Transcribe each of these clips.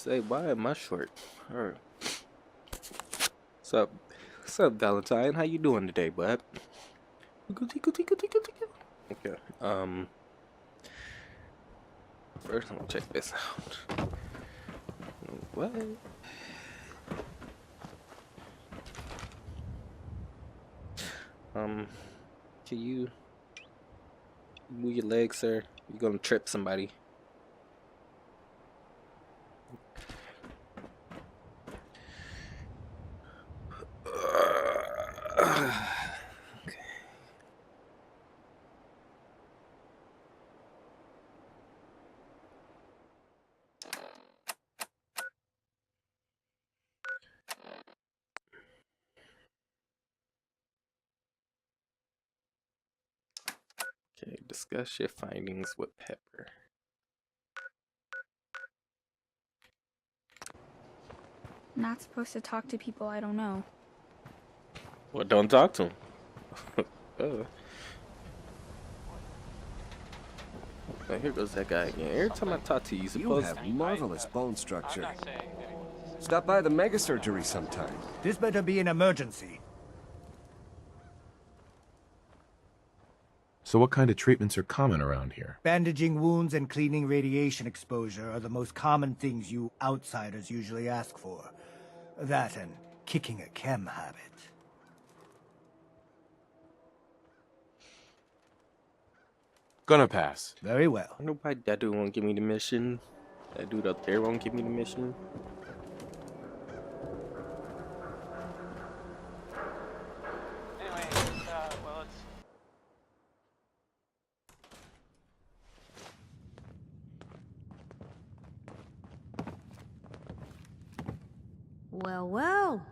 say, why am I short? Alright. What's up? What's up, Valentine? How you doing today, bud? Okay. First I'm gonna check this out. What? Can you move your legs, sir? You're gonna trip somebody. Okay, discuss your findings with Pepper. Not supposed to talk to people I don't know. Well, don't talk to him. Oh, here goes that guy again. Every time I talk to you, You have marvelous bone structure. Stop by the mega surgery sometime. This better be an emergency. So what kind of treatments are common around here? Bandaging wounds and cleaning radiation exposure are the most common things you outsiders usually ask for. That and kicking a chem habit. Gonna pass. Very well. I know why that dude won't give me the mission. That dude up there won't give me the mission. Anyway, well, it's... Well, well.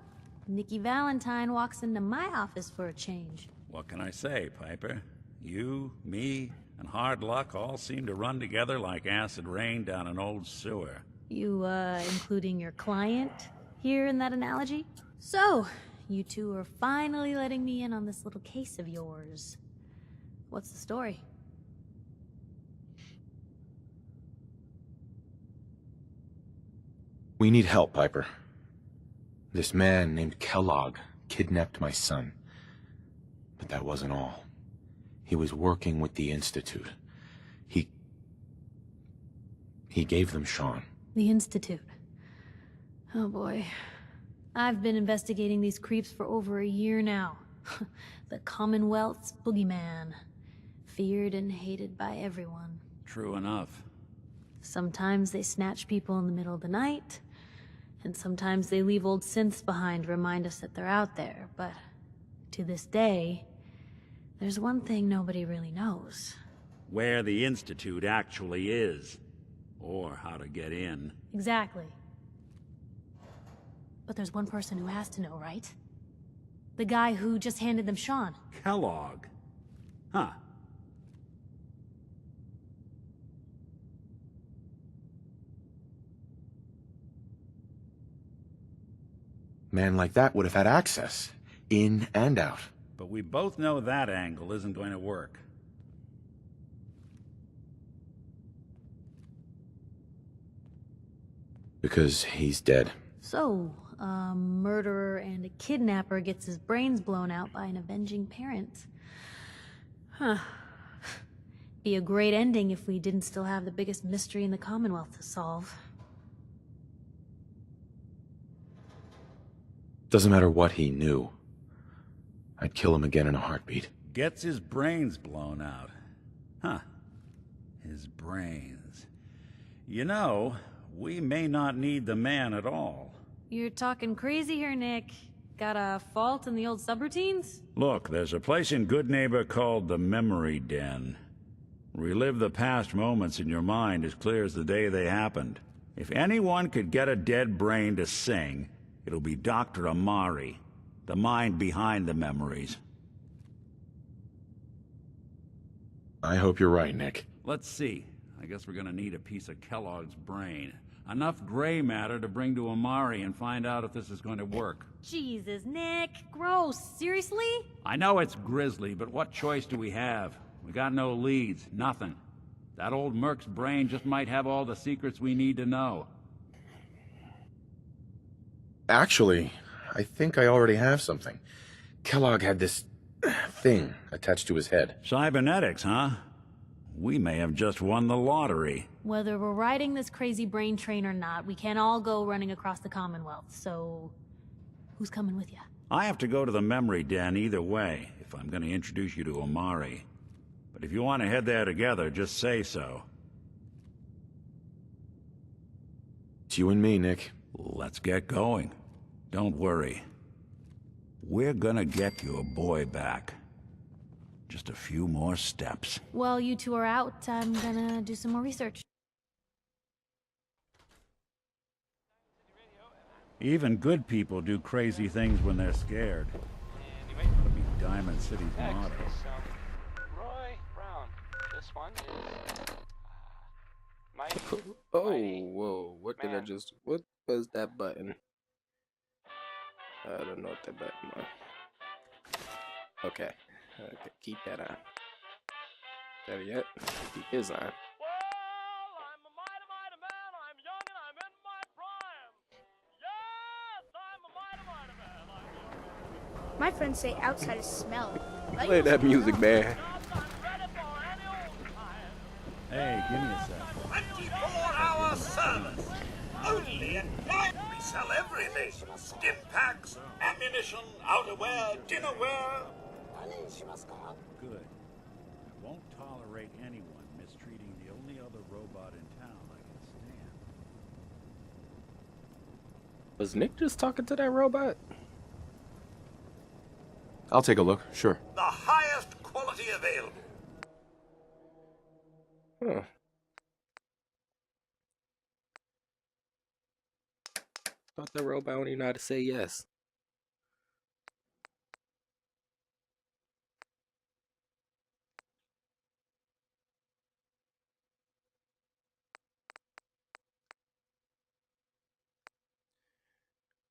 Nikki Valentine walks into my office for a change. What can I say, Piper? You, me, and hard luck all seem to run together like acid rain down an old sewer. You, including your client here in that analogy? So, you two are finally letting me in on this little case of yours. What's the story? We need help, Piper. This man named Kellogg kidnapped my son. But that wasn't all. He was working with the Institute. He gave them Shawn. The Institute. Oh boy. I've been investigating these creeps for over a year now. The Commonwealth's boogeyman. Feared and hated by everyone. True enough. Sometimes they snatch people in the middle of the night, and sometimes they leave old synths behind to remind us that they're out there, but to this day, there's one thing nobody really knows. Where the Institute actually is. Or how to get in. Exactly. But there's one person who has to know, right? The guy who just handed them Shawn. Kellogg. Huh. Man like that would have had access. In and out. But we both know that angle isn't going to work. Because he's dead. So, a murderer and a kidnapper gets his brains blown out by an avenging parent. Huh. Be a great ending if we didn't still have the biggest mystery in the Commonwealth to solve. Doesn't matter what he knew. I'd kill him again in a heartbeat. Gets his brains blown out. Huh. His brains. You know, we may not need the man at all. You're talking crazy here, Nick. Got a fault in the old subroutines? Look, there's a place in Good Neighbor called the Memory Den. Relive the past moments in your mind as clear as the day they happened. If anyone could get a dead brain to sing, it'll be Dr. Amari, the mind behind the memories. I hope you're right, Nick. Let's see. I guess we're gonna need a piece of Kellogg's brain. Enough gray matter to bring to Amari and find out if this is going to work. Jesus, Nick. Gross. Seriously? I know it's grisly, but what choice do we have? We got no leads, nothing. That old Merc's brain just might have all the secrets we need to know. Actually, I think I already have something. Kellogg had this thing attached to his head. Cybernetics, huh? We may have just won the lottery. Whether we're riding this crazy brain train or not, we can't all go running across the Commonwealth, so... who's coming with you? I have to go to the memory den either way, if I'm going to introduce you to Omari. But if you want to head there together, just say so. It's you and me, Nick. Let's get going. Don't worry. We're gonna get your boy back. Just a few more steps. While you two are out, I'm gonna do some more research. Even good people do crazy things when they're scared. Anyway, That'll be Diamond City's next motto. is Roy Brown. This one is Mighty. Oh, Mighty whoa! What did I Man. just? What was that button? I don't know what that button was. Okay, okay, keep that on. Better yet, keep his on. Well, I'm a mighty, mighty man. I'm young and I'm in my prime. Yes, I'm a mighty, mighty man. I'm young. My friends say outsiders smell. Play that music, man. I'm ready for any old time. Hey, give me a sec. 24-hour service. Only at night we sell everything. Stim packs, ammunition, outerwear, dinnerware. Good. I won't tolerate anyone mistreating the only other robot in town I can stand. Was Nick just talking to that robot? I'll take a look, sure. The highest quality available. Huh. Thought the robot only know how to say yes.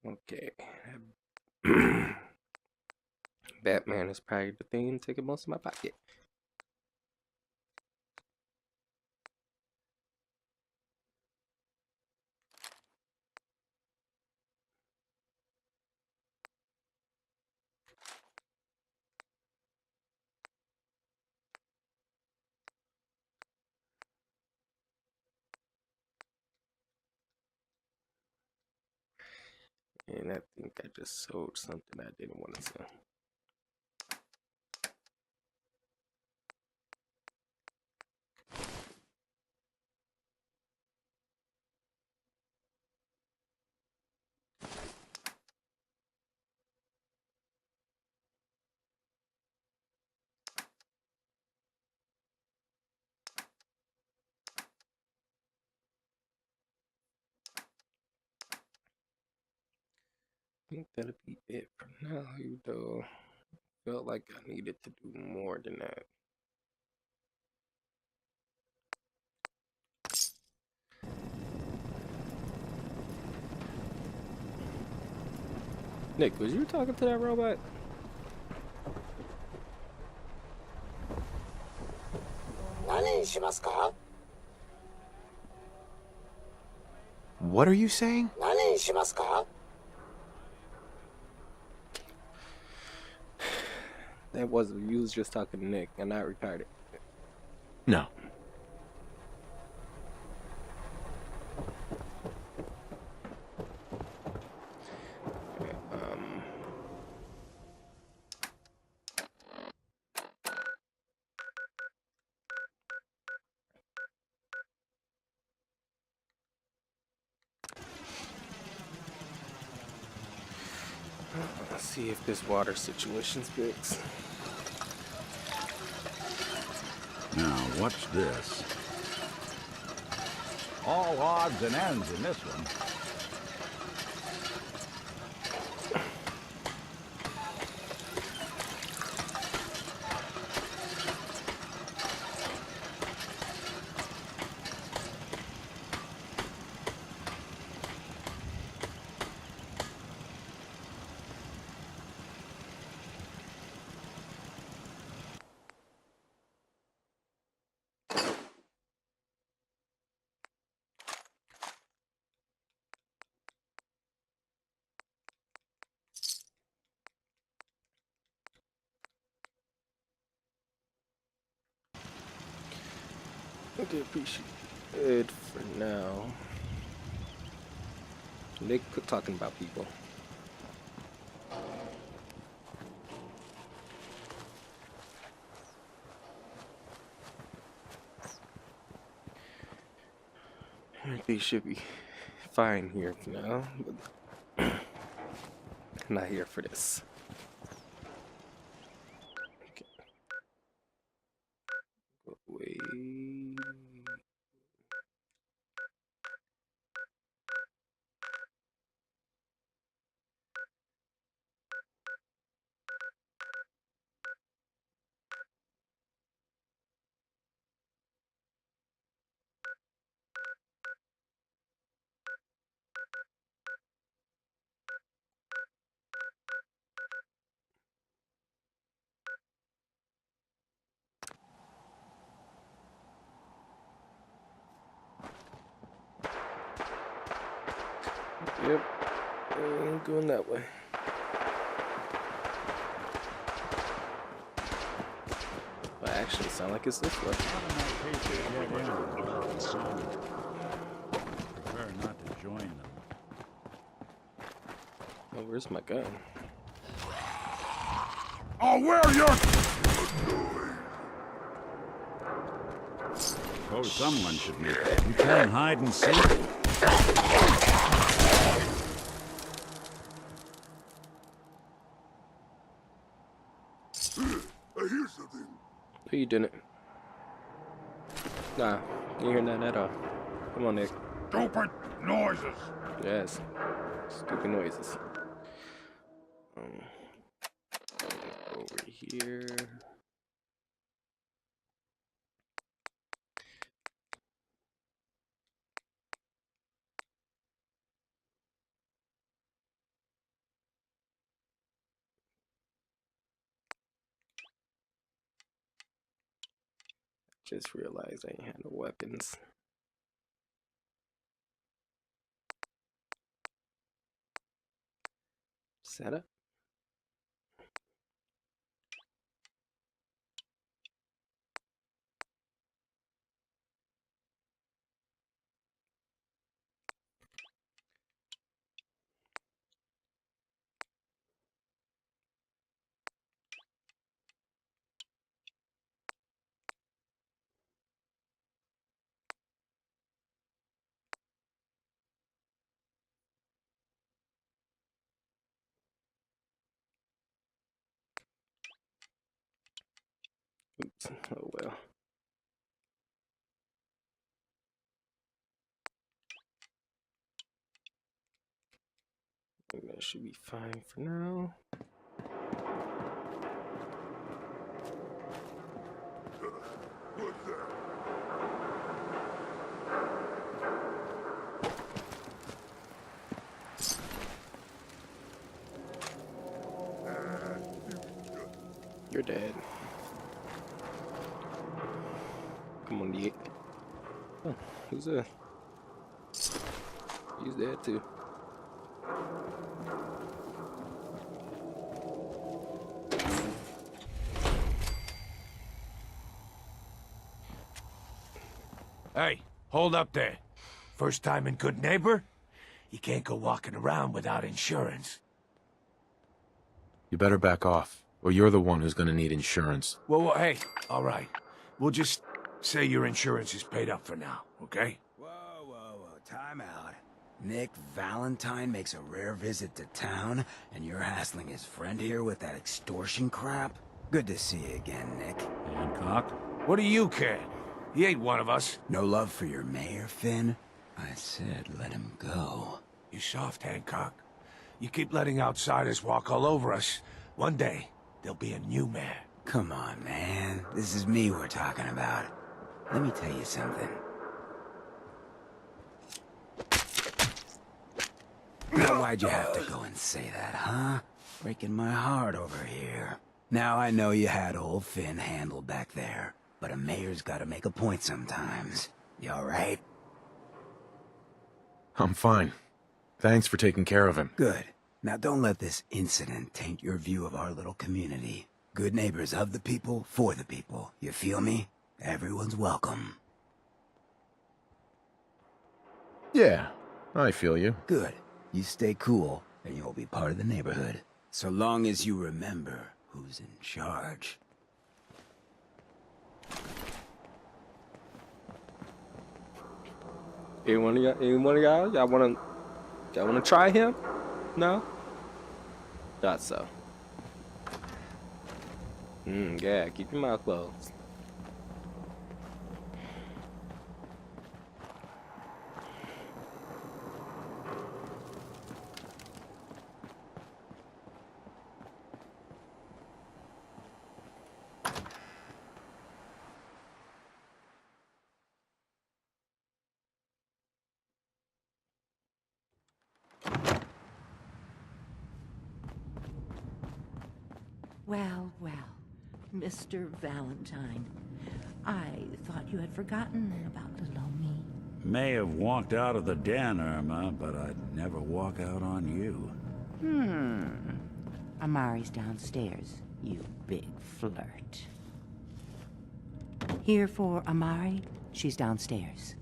Okay. Batman is probably the thing taking most of my pocket. And I think I just sold something I didn't want to sell. I think that'll be it for now, though. Felt like I needed to do more than that. Nick, was you talking to that robot? What are you saying? That wasn't, you was just talking to Nick and not retarded. No. Let's see if this water situation's fixed. Now, what's this? All odds and ends in this one. do appreciate it for now. Nick, quit talking about people. They should be fine here for now, but not here for this. Okay. Go away. Yep, ain't going that way. Well, actually, sound like it's this way. Prefer not to join them. Oh, where's my gun? Oh, where you? Suppose someone should meet them. You can hide and seek. I hear something. No, you didn't. Nah, you ain't hearing that at all. Come on, Nick. Stupid noises. Yes. Stupid noises. Over here. Just realized I ain't had no weapons. Set up. Oops. Oh well. I think that should be fine for now. You're dead. Come on, Nick. Oh, who's that? He's dead too. Hey, hold up there. First time in Good Neighbor? You can't go walking around without insurance. You better back off, or you're the one who's gonna need insurance. Well, hey, all right. We'll just say your insurance is paid up for now, okay? Whoa, time out. Nick Valentine makes a rare visit to town, and you're hassling his friend here with that extortion crap? Good to see you again, Nick. Hancock? What do you care? He ain't one of us. No love for your mayor, Finn? I said let him go. You soft, Hancock. You keep letting outsiders walk all over us. One day, there'll be a new mayor. Come on, man. This is me we're talking about. Let me tell you something. Now, why'd you have to go and say that, huh? Breaking my heart over here. Now I know you had old Finn handled back there, but a mayor's gotta make a point sometimes. You alright? I'm fine. Thanks for taking care of him. Good. Now don't let this incident taint your view of our little community. Good neighbors of the people, for the people. You feel me? Everyone's welcome. Yeah, I feel you. Good. You stay cool, and you'll be part of the neighborhood. So long as you remember who's in charge. Anyone of y'all, y'all wanna try him? No? Thought so. Yeah, keep your mouth closed. Well, well, Mr. Valentine. I thought you had forgotten about little old me. May have walked out of the den, Irma, but I'd never walk out on you. Amari's downstairs, you big flirt. Here for Amari, she's downstairs.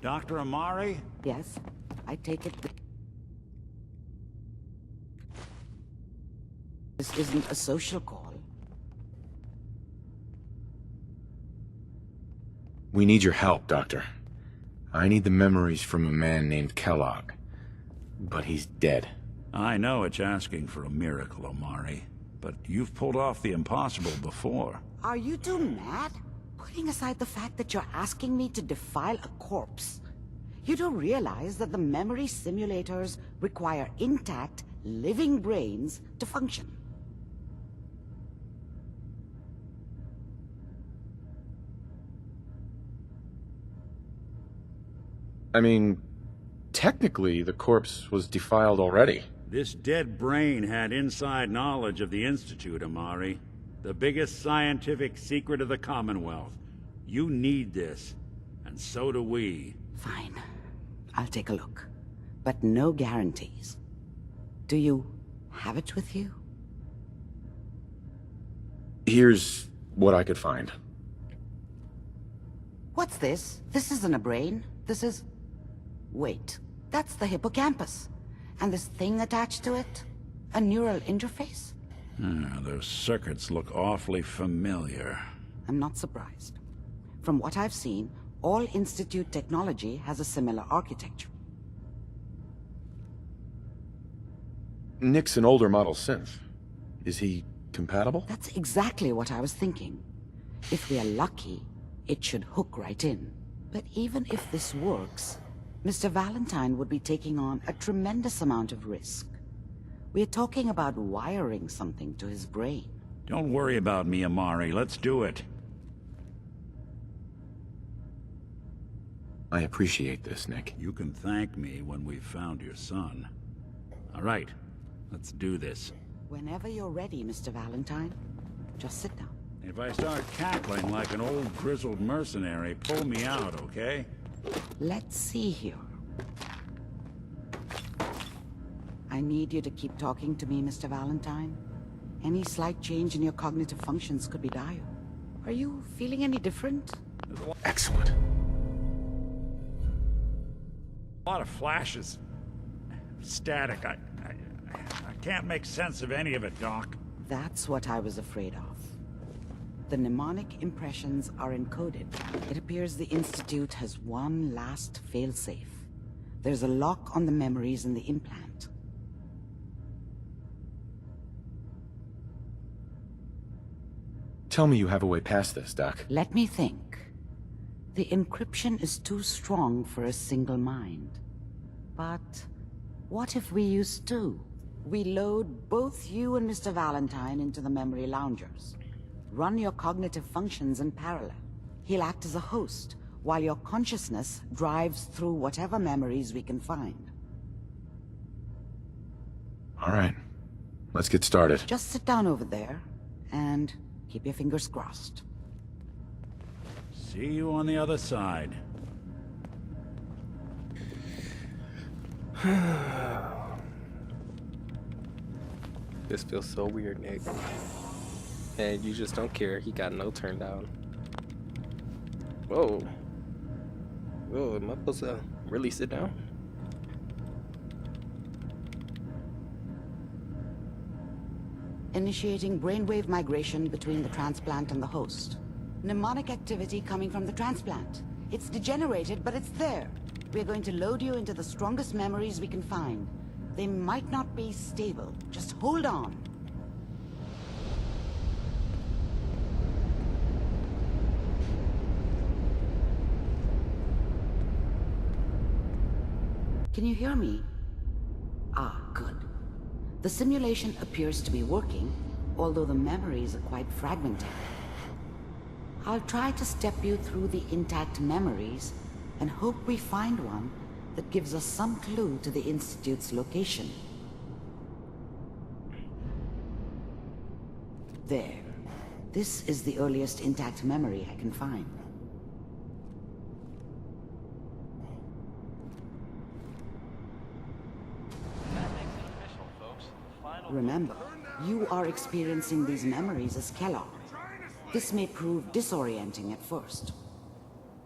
Dr. Amari? Yes, I take it this isn't a social call. We need your help, Doctor. I need the memories from a man named Kellogg. But he's dead. I know it's asking for a miracle, Amari, but you've pulled off the impossible before. Are you two mad? Putting aside the fact that you're asking me to defile a corpse, you do realize that the memory simulators require intact, living brains to function. I mean, technically, the corpse was defiled already. This dead brain had inside knowledge of the Institute, Amari. The biggest scientific secret of the Commonwealth. You need this, and so do we. Fine. I'll take a look. But no guarantees. Do you have it with you? Here's what I could find. What's this? This isn't a brain. This is... Wait. That's the hippocampus. And this thing attached to it? A neural interface? Those circuits look awfully familiar. I'm not surprised. From what I've seen, all Institute technology has a similar architecture. Nick's an older model synth. Is he compatible? That's exactly what I was thinking. If we are lucky, it should hook right in. But even if this works, Mr. Valentine would be taking on a tremendous amount of risk. We're talking about wiring something to his brain. Don't worry about me, Amari. Let's do it. I appreciate this, Nick. You can thank me when we've found your son. All right, let's do this. Whenever you're ready, Mr. Valentine, just sit down. If I start cackling like an old grizzled mercenary, pull me out, okay? Let's see here. I need you to keep talking to me, Mr. Valentine. Any slight change in your cognitive functions could be dire. Are you feeling any different? Excellent. A lot of flashes. Static. I can't make sense of any of it, Doc. That's what I was afraid of. The mnemonic impressions are encoded. It appears the Institute has one last failsafe. There's a lock on the memories in the implant. Tell me you have a way past this, Doc. Let me think. The encryption is too strong for a single mind. But what if we use two? We load both you and Mr. Valentine into the memory loungers. Run your cognitive functions in parallel. He'll act as a host, while your consciousness drives through whatever memories we can find. All right. Let's get started. Just sit down over there, and keep your fingers crossed. See you on the other side. This feels so weird, Nick. And you just don't care. He got no turn down. Whoa. Whoa, am I supposed to really sit down? Initiating brainwave migration between the transplant and the host. Mnemonic activity coming from the transplant. It's degenerated, but it's there. We're going to load you into the strongest memories we can find. They might not be stable. Just hold on. Can you hear me? Ah, good. The simulation appears to be working, although the memories are quite fragmented. I'll try to step you through the intact memories and hope we find one that gives us some clue to the Institute's location. There. This is the earliest intact memory I can find. Remember, you are experiencing these memories as Kellogg. This may prove disorienting at first.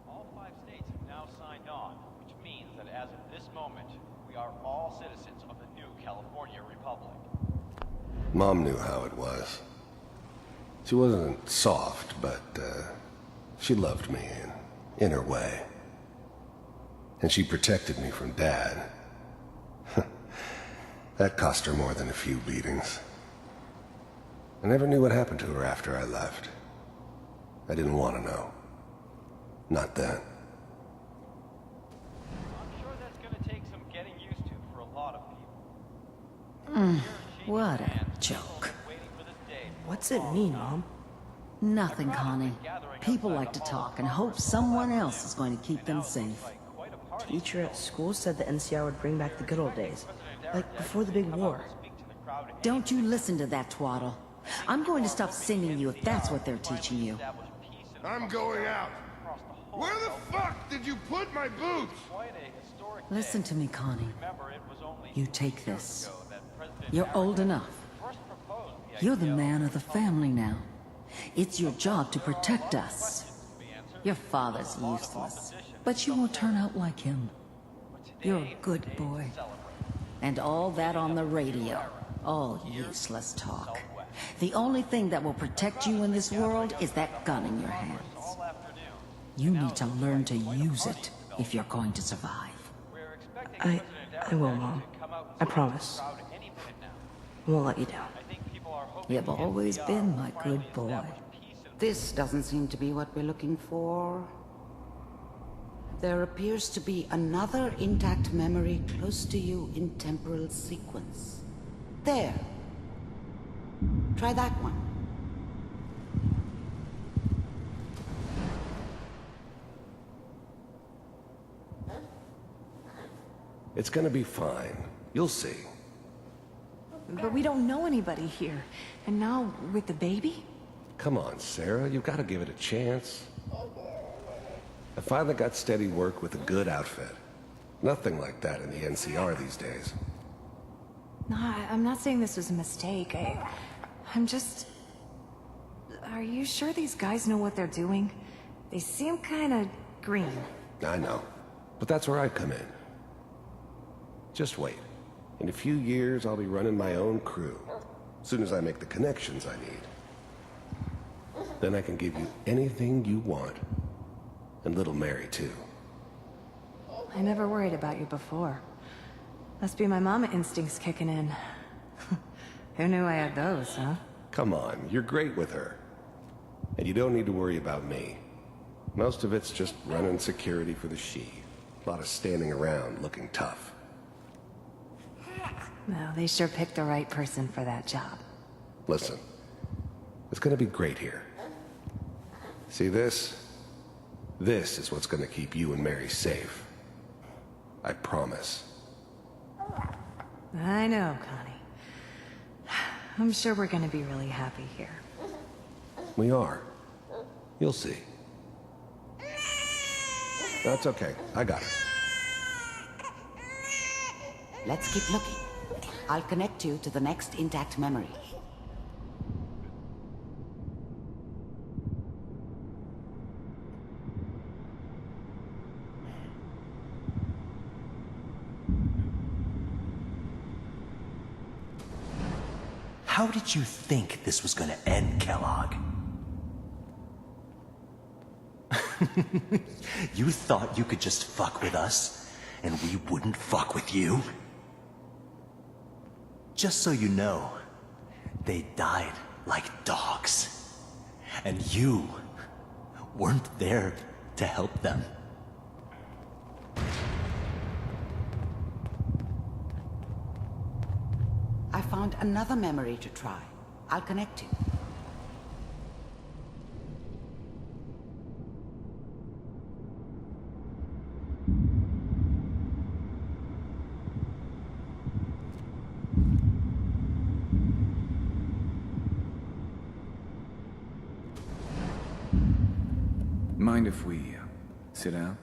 All 5 states have now signed on, which means that as of this moment, we are all citizens of the new California Republic. Mom knew how it was. She wasn't soft, but she loved me in her way. And she protected me from Dad. That cost her more than a few beatings. I never knew what happened to her after I left. I didn't want to know. Not then. I'm sure that's going to take some getting used to for a lot of people. What a joke. What's it mean, Mom? Nothing, Connie. People like to talk and hope someone else is going to keep them safe. Teacher at school said the NCR would bring back the good old days, like before the big war. Don't you listen to that twaddle. I'm going to stop singing you if that's what they're teaching you. I'm going out. Where the fuck did you put my boots? Listen to me, Connie. You take this. You're old enough. You're the man of the family now. It's your job to protect us. Your father's useless, but you won't turn out like him. You're a good boy. And all that on the radio. All useless talk. The only thing that will protect you in this world is that gun in your hands. You need to learn to use it if you're going to survive. I will, Mom. I promise. I won't let you down. You've always been my good boy. This doesn't seem to be what we're looking for. There appears to be another intact memory close to you in temporal sequence. There. Try that one. It's gonna be fine. You'll see. But we don't know anybody here. And now, with the baby? Come on, Sarah. You've got to give it a chance. I finally got steady work with a good outfit. Nothing like that in the NCR these days. No, I'm not saying this was a mistake. I'm just... Are you sure these guys know what they're doing? They seem kinda green. I know. But that's where I come in. Just wait. In a few years, I'll be running my own crew. As soon as I make the connections I need. Then I can give you anything you want. And little Mary, too. I never worried about you before. Must be my mama instincts kicking in. Who knew I had those, huh? Come on, you're great with her. And you don't need to worry about me. Most of it's just running security for the she. A lot of standing around looking tough. Well, they sure picked the right person for that job. Listen, it's gonna be great here. See this? This is what's gonna keep you and Mary safe. I promise. I know, Connie. I'm sure we're gonna be really happy here. We are. You'll see. That's okay. I got it. Let's keep looking. I'll connect you to the next intact memory. How did you think this was gonna end, Kellogg? You thought you could just fuck with us, and we wouldn't fuck with you? Just so you know, they died like dogs. And you weren't there to help them. I found another memory to try. I'll connect you. Mind if we sit down?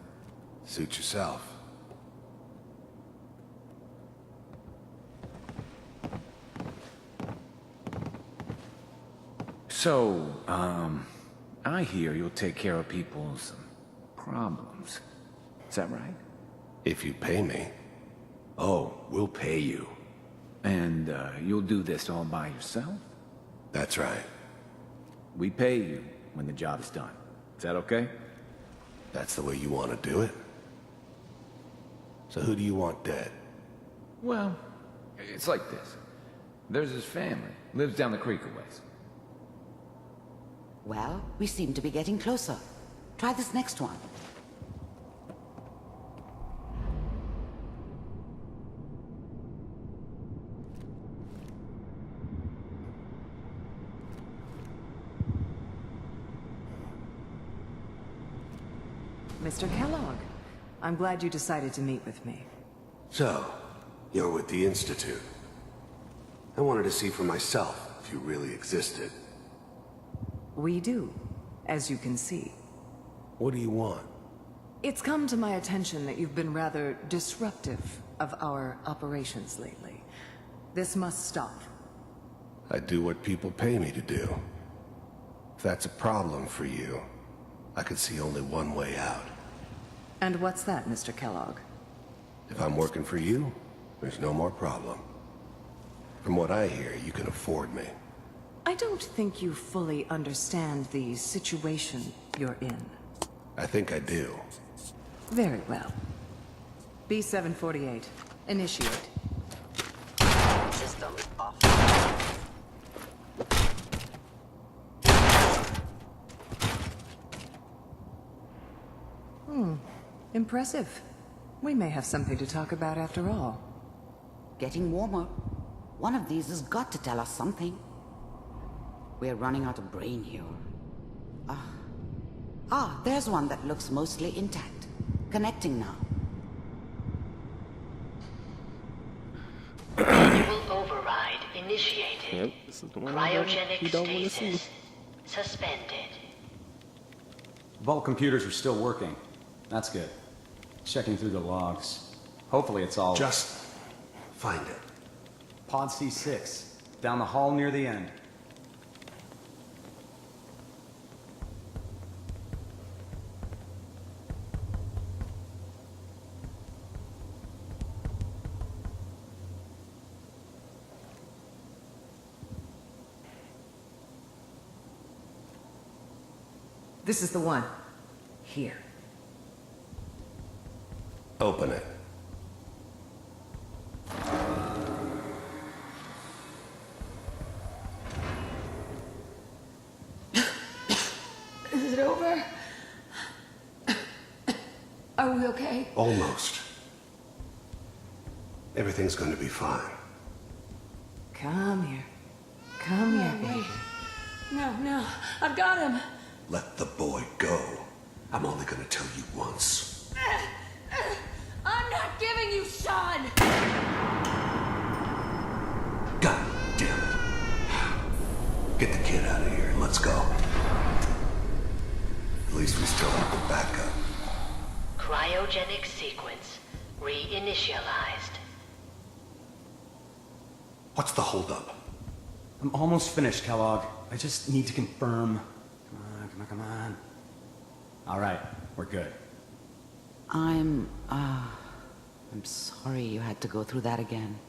Suit yourself. So, I hear you'll take care of people's problems. Is that right? If you pay me. Oh, we'll pay you. And, you'll do this all by yourself? That's right. We pay you when the job's done. Is that okay? That's the way you want to do it? So who do you want dead? Well, it's like this. There's his family. Lives down the creek a ways. Well, we seem to be getting closer. Try this next one. Mr. Kellogg, I'm glad you decided to meet with me. So, you're with the Institute. I wanted to see for myself if you really existed. We do, as you can see. What do you want? It's come to my attention that you've been rather disruptive of our operations lately. This must stop. I do what people pay me to do. If that's a problem for you, I could see only one way out. And what's that, Mr. Kellogg? If I'm working for you, there's no more problem. From what I hear, you can afford me. I don't think you fully understand the situation you're in. I think I do. Very well. B-748, initiate. System off. Impressive. We may have something to talk about after all. Getting warmer. One of these has got to tell us something. We're running out of brain here. There's one that looks mostly intact. Connecting now. Manual override initiated. Yep, this is the one Cryogenic you don't want to see. stasis suspended. Vault computers are still working. That's good. Checking through the logs. Hopefully it's all... Just find it. Pod C6. Down the hall near the end. This is the one. Here. Open it. Is it over? Are we okay? Almost. Everything's going to be fine. Come here. Come here, baby. No, I've got him. Let the boy go. I'm only going to tell you once. I'm not giving you Shawn! God damn it. Get the kid out of here and let's go. At least we still have the backup. Cryogenic sequence reinitialized. What's the holdup? I'm almost finished, Kellogg. I just need to confirm. Come on. All right, we're good. I'm sorry you had to go through that again.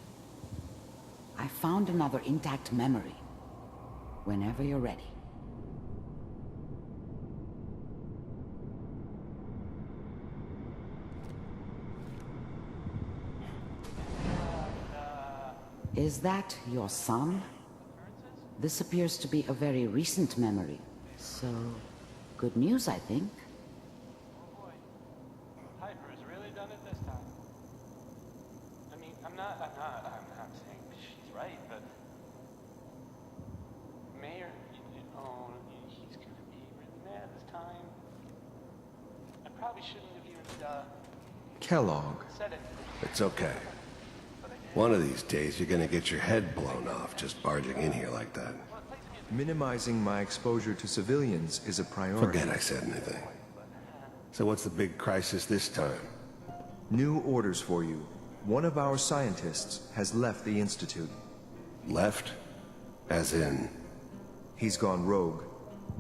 I found another intact memory. Whenever you're ready. Is that your son? This appears to be a very recent memory. So, good news, I think. Piper's really done it this time. I mean, I'm not saying she's right, but Mayor, he's gonna be really mad this time. I probably shouldn't have even, Kellogg. said it. It's okay. One of these days, you're gonna get your head blown off just barging in here like that. Minimizing my exposure to civilians is a priority. Forget I said anything. So what's the big crisis this time? New orders for you. One of our scientists has left the Institute. Left? As in? He's gone rogue.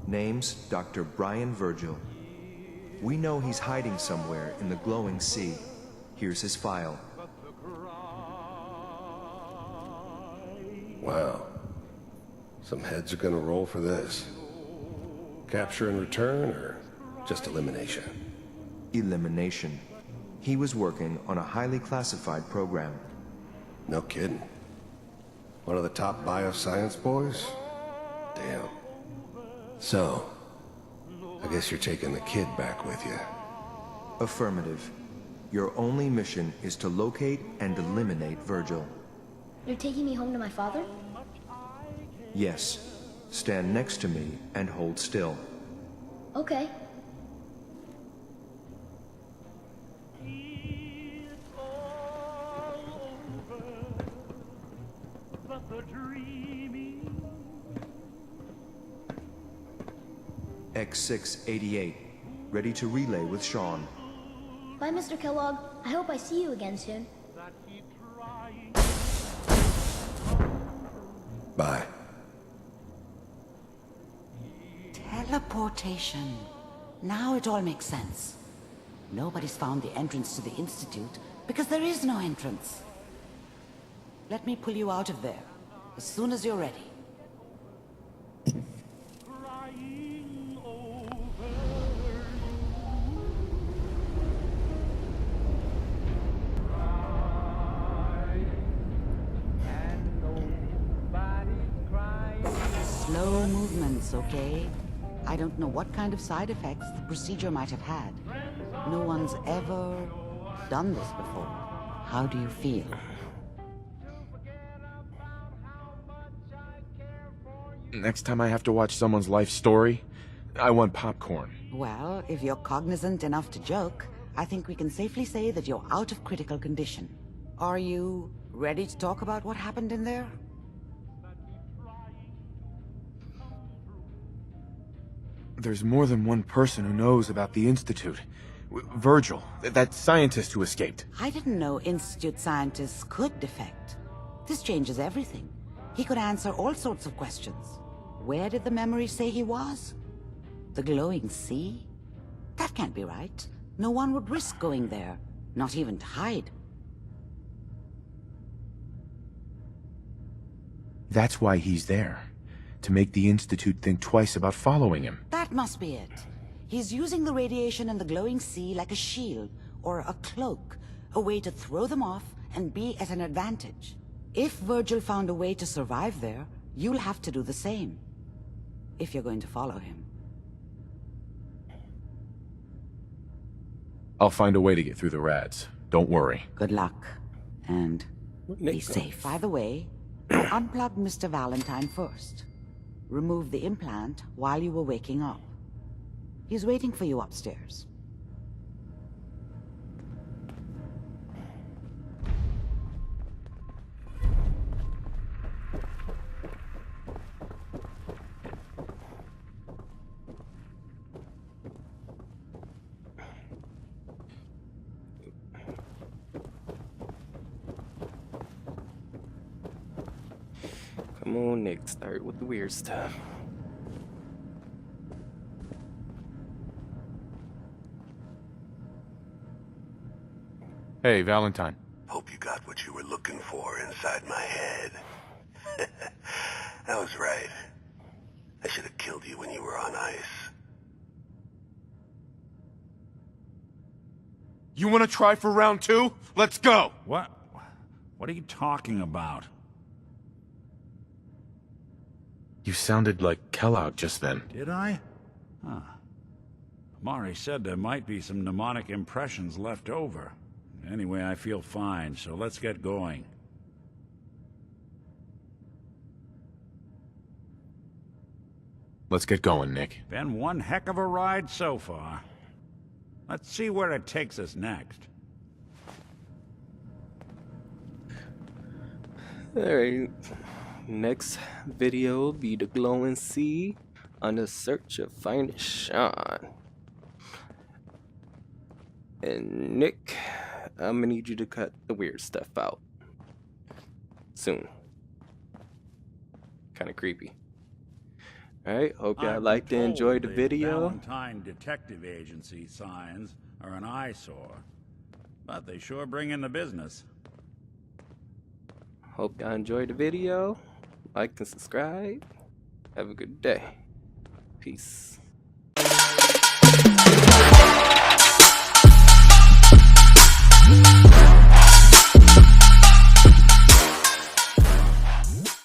Name's Dr. Brian Virgil. We know he's hiding somewhere in the glowing sea. Here's his file. Wow. Some heads are gonna roll for this. Capture and return, or just elimination? Elimination. He was working on a highly classified program. No kidding. One of the top bioscience boys? Damn. So, I guess you're taking the kid back with you. Affirmative. Your only mission is to locate and eliminate Virgil. You're taking me home to my father? Yes. Stand next to me and hold still. Okay. X688. Ready to relay with Shawn. Bye, Mr. Kellogg. I hope I see you again soon. Bye. Teleportation. Now it all makes sense. Nobody's found the entrance to the Institute because there is no entrance. Let me pull you out of there as soon as you're ready. Slow movements, okay? I don't know what kind of side effects the procedure might have had. No one's ever done this before. How do you feel? Next time I have to watch someone's life story, I want popcorn. Well, if you're cognizant enough to joke, I think we can safely say that you're out of critical condition. Are you ready to talk about what happened in there? There's more than one person who knows about the Institute. Virgil, that scientist who escaped. I didn't know Institute scientists could defect. This changes everything. He could answer all sorts of questions. Where did the memory say he was? The glowing sea? That can't be right. No one would risk going there, not even to hide. That's why he's there. To make the Institute think twice about following him. That must be it. He's using the radiation in the glowing sea like a shield or a cloak, a way to throw them off and be at an advantage. If Virgil found a way to survive there, you'll have to do the same. If you're going to follow him. I'll find a way to get through the rads. Don't worry. Good luck. And be safe. By the way, you unplugged Mr. Valentine first. Remove the implant while you were waking up. He's waiting for you upstairs. Come on, Nick, start with the weird stuff. Hey, Valentine. Hope you got what you were looking for inside my head. I was right. I should have killed you when you were on ice. You want to try for round 2? Let's go! What? What are you talking about? You sounded like Kellogg just then. Did I? Huh. Mari said there might be some mnemonic impressions left over. Anyway, I feel fine, so let's get going. Let's get going, Nick. Been one heck of a ride so far. Let's see where it takes us next. Alright, next video will be the glowing sea on the search of finding Shawn. And Nick, I'm gonna need you to cut the weird stuff out soon. Kinda creepy. Alright, hope y'all liked and enjoyed the video. Valentine Detective Agency signs are an eyesore, but they sure bring in the business. Hope y'all enjoyed the video. Like and subscribe. Have a good day. Peace.